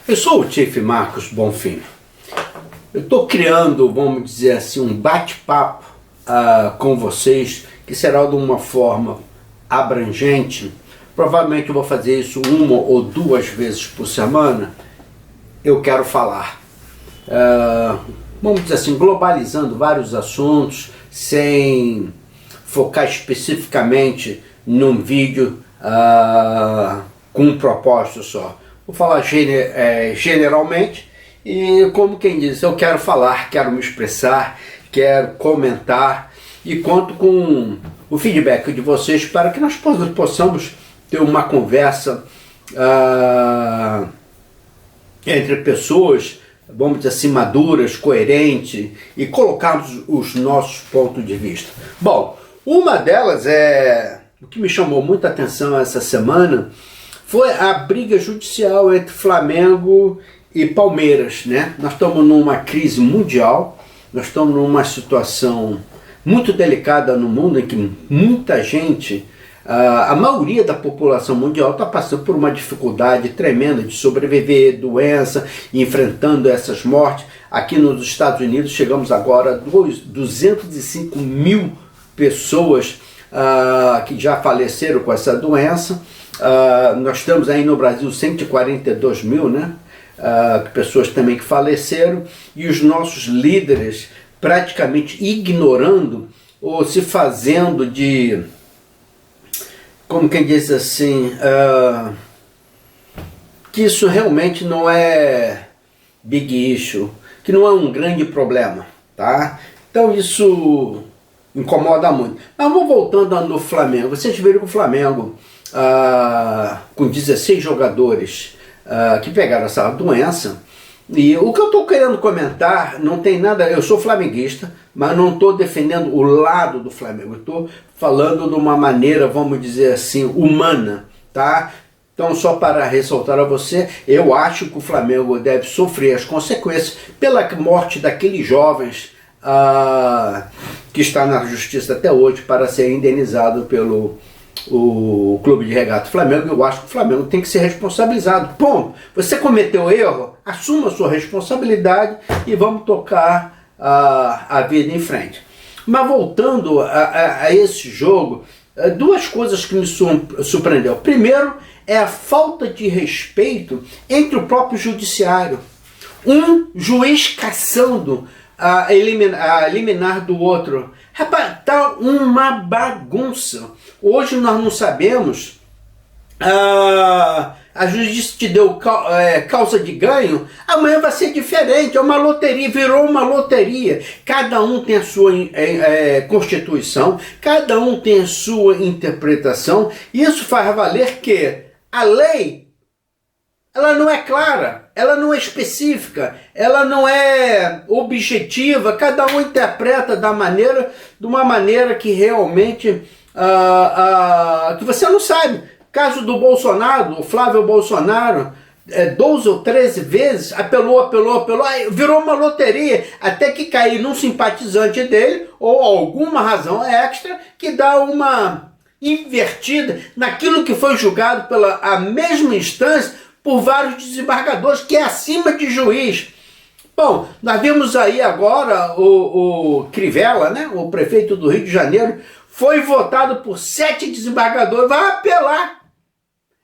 Eu sou o Chief Marcos Bonfim. Eu estou criando, vamos dizer assim, um bate-papo com vocês, que será de uma forma abrangente. Provavelmente eu vou fazer isso uma ou duas vezes por semana. Eu quero falar, vamos dizer assim, globalizando vários assuntos, sem focar especificamente num vídeo com um propósito só. Vou falar generalmente e, como quem diz, eu quero falar, quero me expressar, quero comentar e conto com o feedback de vocês para que nós possamos ter uma conversa entre pessoas, vamos dizer assim, maduras, coerentes e colocarmos os nossos pontos de vista. Bom, uma delas o que me chamou muita atenção essa semana foi a briga judicial entre Flamengo e Palmeiras, né? Nós estamos numa crise mundial, nós estamos numa situação muito delicada no mundo em que muita gente, a maioria da população mundial está passando por uma dificuldade tremenda de sobreviver, doença, enfrentando essas mortes. Aqui nos Estados Unidos chegamos agora a 205 mil pessoas que já faleceram com essa doença. Nós temos aí no Brasil 142 mil, né? Pessoas também que faleceram, e os nossos líderes praticamente ignorando ou se fazendo de, como quem diz assim, que isso realmente não é big issue, que não é um grande problema, tá? Então isso incomoda muito. Mas vamos voltando no Flamengo. Vocês viram que o Flamengo, com 16 jogadores que pegaram essa doença, e o que eu estou querendo comentar não tem nada. Eu sou flamenguista, mas não estou defendendo o lado do Flamengo. Eu estou falando de uma maneira, vamos dizer assim, humana, tá? Então, só para ressaltar a você, eu acho que o Flamengo deve sofrer as consequências pela morte daqueles jovens que está na justiça até hoje para ser indenizado pelo o Clube de Regata Flamengo. Eu acho que o Flamengo tem que ser responsabilizado. Ponto. Você cometeu erro, assuma a sua responsabilidade e vamos tocar a vida em frente. Mas voltando a esse jogo, duas coisas que me surpreendeu. Primeiro é a falta de respeito entre o próprio judiciário. Um juiz caçando a liminar do outro. Rapaz, tá uma bagunça. Hoje nós não sabemos, a justiça te deu causa de ganho, amanhã vai ser diferente, é uma loteria, virou uma loteria. Cada um tem a sua constituição, cada um tem a sua interpretação, e isso faz valer que a lei, ela não é clara, ela não é específica, ela não é objetiva, cada um interpreta de uma maneira que realmente que você não sabe. Caso do Bolsonaro, o Flávio Bolsonaro, 12 ou 13 vezes, apelou, virou uma loteria, até que cair num simpatizante dele, ou alguma razão extra, que dá uma invertida naquilo que foi julgado pela a mesma instância, por vários desembargadores, que é acima de juiz. Bom, nós vimos aí agora o Crivella, né, o prefeito do Rio de Janeiro, foi votado por 7 desembargadores, vai apelar.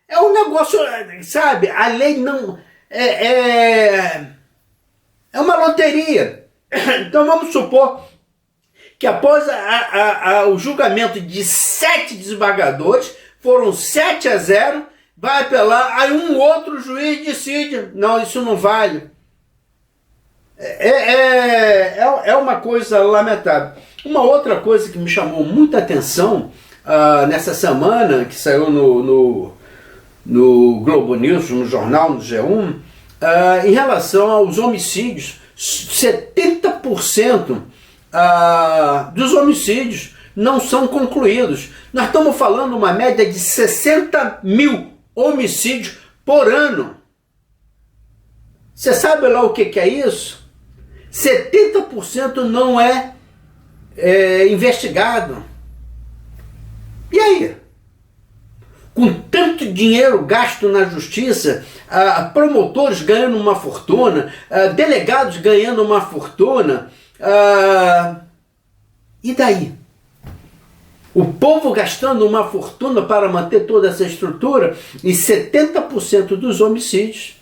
É um negócio, sabe, a lei não... É uma loteria. Então vamos supor que após o julgamento de 7 desembargadores, foram 7-0, vai apelar, aí um outro juiz decide, não, isso não vale. É uma coisa lamentável. Uma outra coisa que me chamou muita atenção nessa semana, que saiu no Globo News, no jornal, no G1, em relação aos homicídios. 70% dos homicídios não são concluídos. Nós estamos falando uma média de 60 mil homicídios por ano. Você sabe lá o que é isso? 70% não é investigado. E aí? com tanto dinheiro gasto na justiça, promotores ganhando uma fortuna, delegados ganhando uma fortuna, e daí? O povo gastando uma fortuna para manter toda essa estrutura e 70% dos homicídios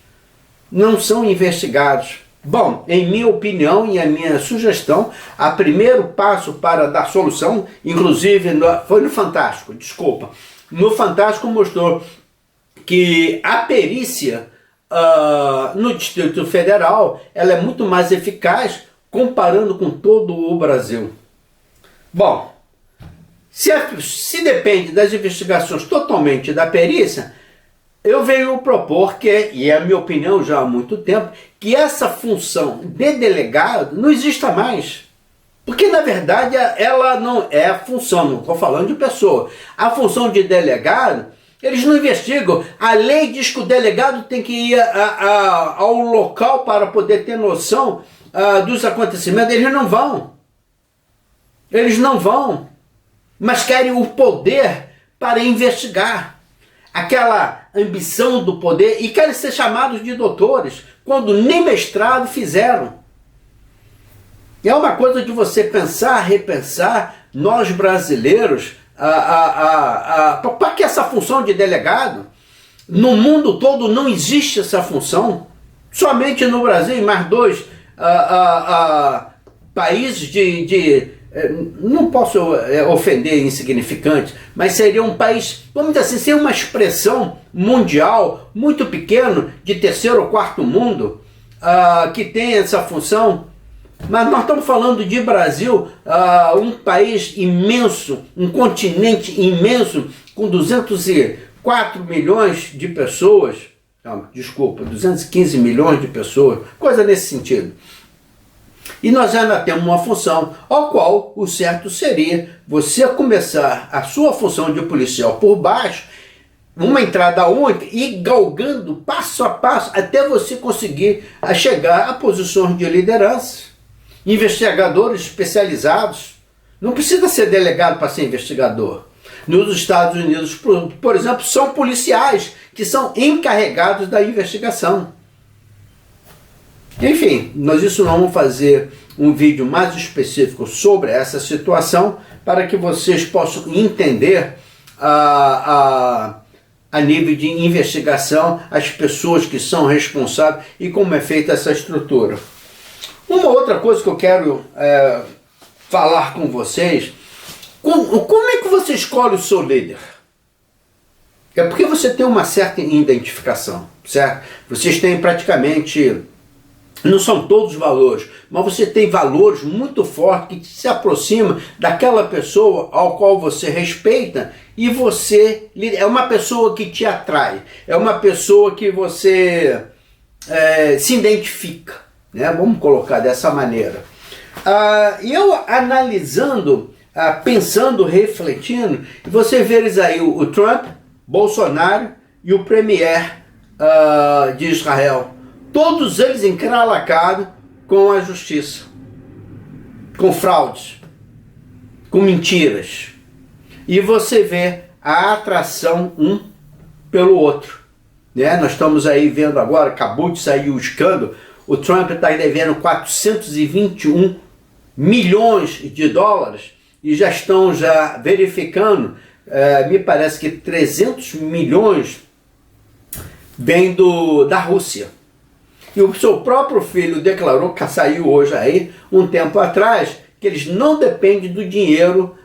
não são investigados. Bom, em minha opinião e a minha sugestão, o primeiro passo para dar solução, inclusive foi no Fantástico, desculpa, no Fantástico mostrou que a perícia no Distrito Federal ela é muito mais eficaz comparando com todo o Brasil. Bom, se depende das investigações totalmente da perícia, eu venho propor que, e é a minha opinião já há muito tempo, que essa função de delegado não exista mais. Porque, na verdade, ela não é a função, não estou falando de pessoa. A função de delegado, eles não investigam. A lei diz que o delegado tem que ir ao local para poder ter noção dos acontecimentos. Eles não vão. Eles não vão. Mas querem o poder para investigar. Aquela ambição do poder, e querem ser chamados de doutores, quando nem mestrado fizeram. É uma coisa de você pensar, repensar, nós brasileiros, para que essa função de delegado, no mundo todo não existe essa função, somente no Brasil e mais dois países não posso ofender insignificante, mas seria um país, vamos dizer assim, ser uma expressão mundial muito pequeno, de terceiro ou quarto mundo, que tem essa função. Mas nós estamos falando de Brasil, um país imenso, um continente imenso, com 204 milhões de pessoas, 215 milhões de pessoas, coisa nesse sentido. E nós ainda temos uma função, ao qual o certo seria você começar a sua função de policial por baixo, uma entrada única, e galgando passo a passo até você conseguir chegar a posições de liderança. Investigadores especializados. Não precisa ser delegado para ser investigador. Nos Estados Unidos, por exemplo, são policiais que são encarregados da investigação. Enfim, nós isso não vamos fazer um vídeo mais específico sobre essa situação para que vocês possam entender a nível de investigação as pessoas que são responsáveis e como é feita essa estrutura. Uma outra coisa que eu quero falar com vocês, como é que você escolhe o seu líder? É porque você tem uma certa identificação, certo? Vocês têm praticamente, não são todos os valores, mas você tem valores muito fortes que se aproximam daquela pessoa ao qual você respeita, e você é uma pessoa que te atrai, é uma pessoa que você se identifica, né? Vamos colocar dessa maneira. Eu analisando, pensando, refletindo, você vê aí o Trump, Bolsonaro e o premier de Israel. Todos eles encralacados com a justiça, com fraudes, com mentiras. E você vê a atração um pelo outro, né? Nós estamos aí vendo agora, acabou de sair o escândalo, o Trump está devendo 421 milhões de dólares e já estão verificando, me parece que 300 milhões vem da Rússia. E o seu próprio filho declarou, que saiu hoje aí, um tempo atrás, que eles não dependem do dinheiro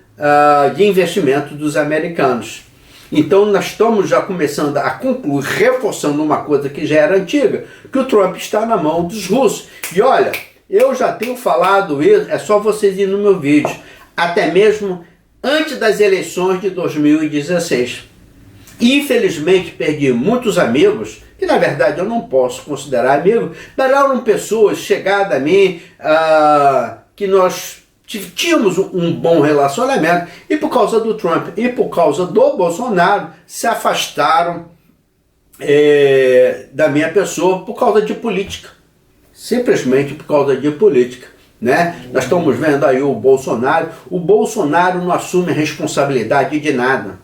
de investimento dos americanos. Então nós estamos já começando a concluir, reforçando uma coisa que já era antiga, que o Trump está na mão dos russos. E olha, eu já tenho falado isso, é só vocês irem no meu vídeo, até mesmo antes das eleições de 2016. Infelizmente perdi muitos amigos, que na verdade eu não posso considerar amigos, mas eram pessoas chegadas a mim, que nós tínhamos um bom relacionamento, e por causa do Trump e por causa do Bolsonaro se afastaram da minha pessoa por causa de política, simplesmente por causa de política, né? Nós estamos vendo aí o Bolsonaro não assume a responsabilidade de nada.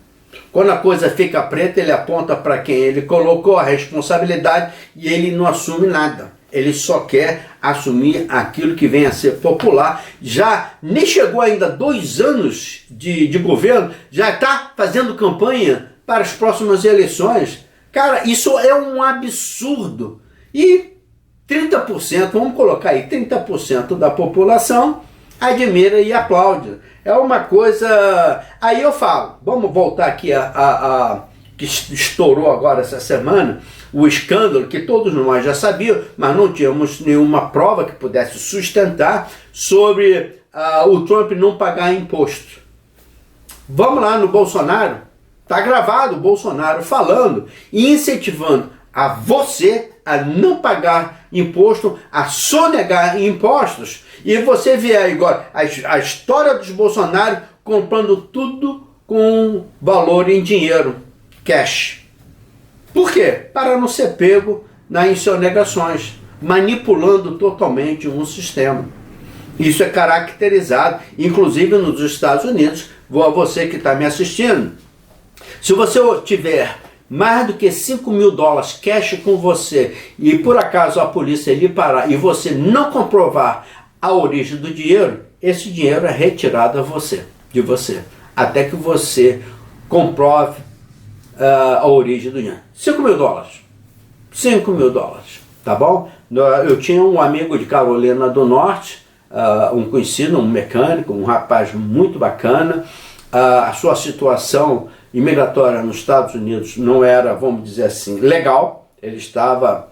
Quando a coisa fica preta, ele aponta para quem ele colocou a responsabilidade e ele não assume nada. Ele só quer assumir aquilo que vem a ser popular. Já nem chegou ainda 2 anos de governo, já está fazendo campanha para as próximas eleições. Cara, isso é um absurdo. E 30%, vamos colocar aí, 30% da população admira e aplaude. É uma coisa... Aí eu falo, vamos voltar aqui que estourou agora essa semana, o escândalo que todos nós já sabíamos, mas não tínhamos nenhuma prova que pudesse sustentar sobre o Trump não pagar imposto. Vamos lá no Bolsonaro, está gravado o Bolsonaro falando e incentivando a você a não pagar imposto, a sonegar impostos, e você vê aí agora a história dos Bolsonaro comprando tudo com valor em dinheiro, cash. Por quê? Para não ser pego nas sonegações, manipulando totalmente um sistema. Isso é caracterizado, inclusive nos Estados Unidos. Vou a você que está me assistindo. Se você tiver mais do que $5.000 cash com você e por acaso a polícia lhe parar e você não comprovar a origem do dinheiro, esse dinheiro é retirado de você, até que você comprove a origem do dinheiro. $5.000. $5.000, tá bom? Eu tinha um amigo de Carolina do Norte, um conhecido, um mecânico, um rapaz muito bacana. A sua situação imigratória nos Estados Unidos não era, vamos dizer assim, legal. Ele estava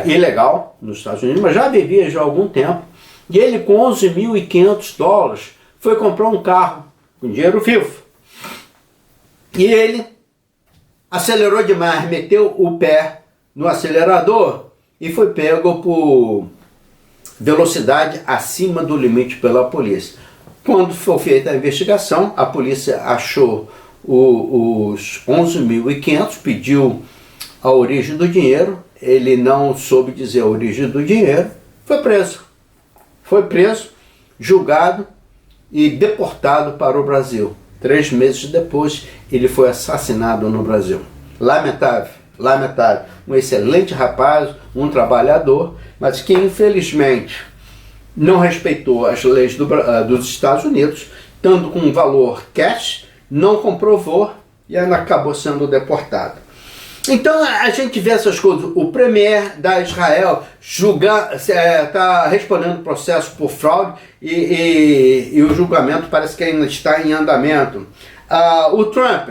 ilegal nos Estados Unidos, mas já vivia já há algum tempo. E ele, com $11.500, foi comprar um carro com dinheiro vivo. E ele acelerou demais, meteu o pé no acelerador e foi pego por velocidade acima do limite pela polícia. Quando foi feita a investigação, a polícia achou os 11.500, pediu a origem do dinheiro, ele não soube dizer a origem do dinheiro, foi preso. Foi preso, julgado e deportado para o Brasil. 3 meses depois, ele foi assassinado no Brasil. Lamentável, lamentável. Um excelente rapaz, um trabalhador, mas que infelizmente não respeitou as leis dos Estados Unidos, tanto com valor cash, não comprovou e ainda acabou sendo deportado. Então a gente vê essas coisas. O premier da Israel está respondendo processo por fraude e o julgamento parece que ainda está em andamento. O Trump,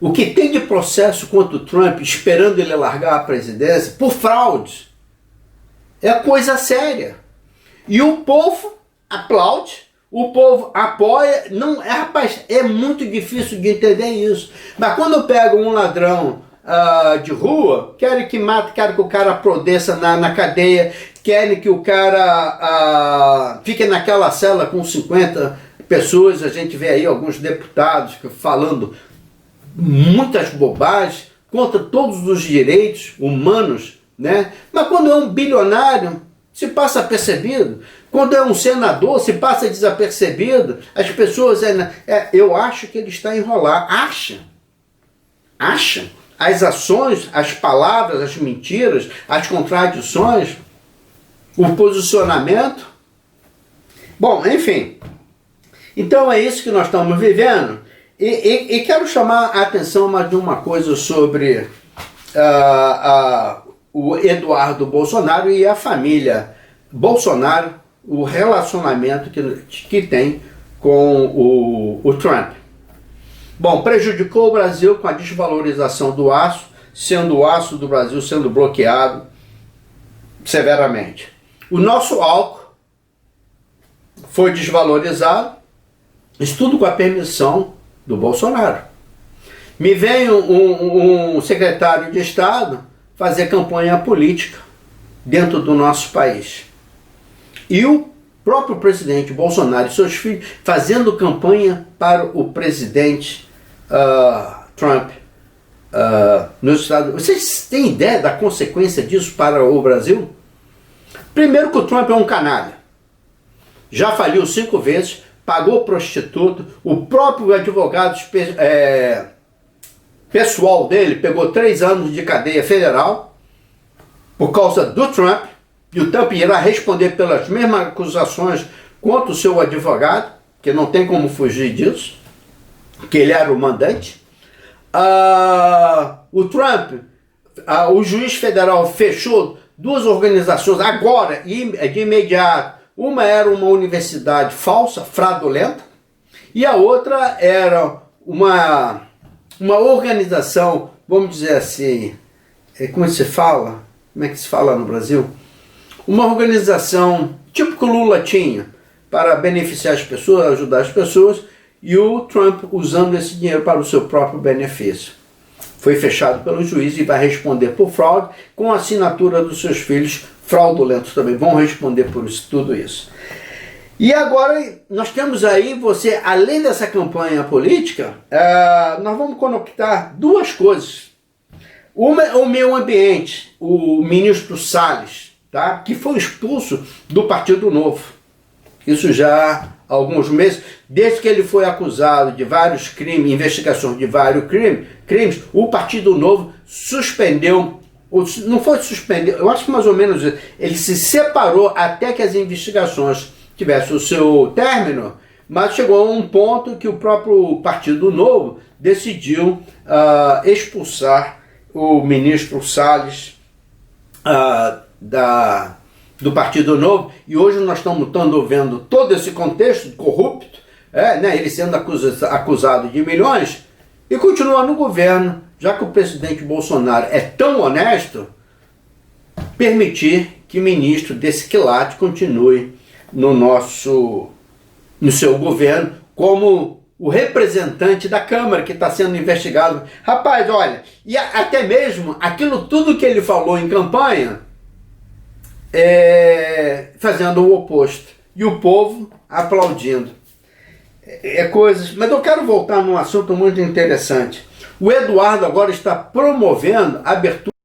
o que tem de processo contra o Trump, esperando ele largar a presidência, por fraude, é coisa séria. E o povo aplaude, o povo apoia. Não, rapaz, é muito difícil de entender isso. Mas quando pegam um ladrão de rua, querem que mate, querem que o cara aprodeça na cadeia, querem que o cara fique naquela cela com 50 pessoas. A gente vê aí alguns deputados falando muitas bobagens contra todos os direitos humanos, né? Mas quando é um bilionário, se passa apercebido. Quando é um senador, se passa desapercebido. As pessoas, eu acho que ele está a enrolar. Acha. As ações, as palavras, as mentiras, as contradições, o posicionamento. Bom, enfim. Então é isso que nós estamos vivendo. E quero chamar a atenção mais de uma coisa sobre o Eduardo Bolsonaro e a família Bolsonaro, o relacionamento que tem com o Trump. Bom, prejudicou o Brasil com a desvalorização do aço, sendo o aço do Brasil sendo bloqueado severamente. O nosso álcool foi desvalorizado, isso tudo com a permissão do Bolsonaro. Me vem um secretário de Estado fazer campanha política dentro do nosso país. E o próprio presidente Bolsonaro e seus filhos fazendo campanha para o presidente Trump nos Estados Unidos. Vocês têm ideia da consequência disso para o Brasil? Primeiro que o Trump é um canalha. Já faliu 5 vezes, pagou prostituto, o próprio advogado pessoal dele pegou 3 anos de cadeia federal por causa do Trump, e o Trump irá responder pelas mesmas acusações contra o seu advogado, que não tem como fugir disso, que ele era o mandante. O Trump, o juiz federal fechou 2 organizações agora, de imediato. Uma era uma universidade falsa, fraudulenta, e a outra era uma organização, vamos dizer assim, como se fala? Como é que se fala no Brasil? Uma organização tipo que o Lula tinha, para beneficiar as pessoas, ajudar as pessoas, e o Trump usando esse dinheiro para o seu próprio benefício. Foi fechado pelo juiz e vai responder por fraude, com a assinatura dos seus filhos fraudulentos também. Vão responder por isso, tudo isso. E agora nós temos aí, você, além dessa campanha política, nós vamos conectar 2 coisas. Uma é o meio ambiente, o ministro Salles, tá? Que foi expulso do Partido Novo. Isso já há alguns meses, desde que ele foi acusado de vários crimes, investigações de vários crimes, o Partido Novo suspendeu, não foi suspender, eu acho que mais ou menos ele se separou até que as investigações tivessem o seu término, mas chegou a um ponto que o próprio Partido Novo decidiu expulsar o ministro Salles do Partido Novo, e hoje nós estamos vendo todo esse contexto corrupto, ele sendo acusado de milhões, e continua no governo, já que o presidente Bolsonaro é tão honesto, permitir que ministro desse quilate continue no seu governo, como o representante da Câmara que está sendo investigado. Rapaz, olha, e até mesmo aquilo tudo que ele falou em campanha, fazendo o oposto, e o povo aplaudindo. Coisas, mas eu quero voltar num assunto muito interessante. O Eduardo agora está promovendo a abertura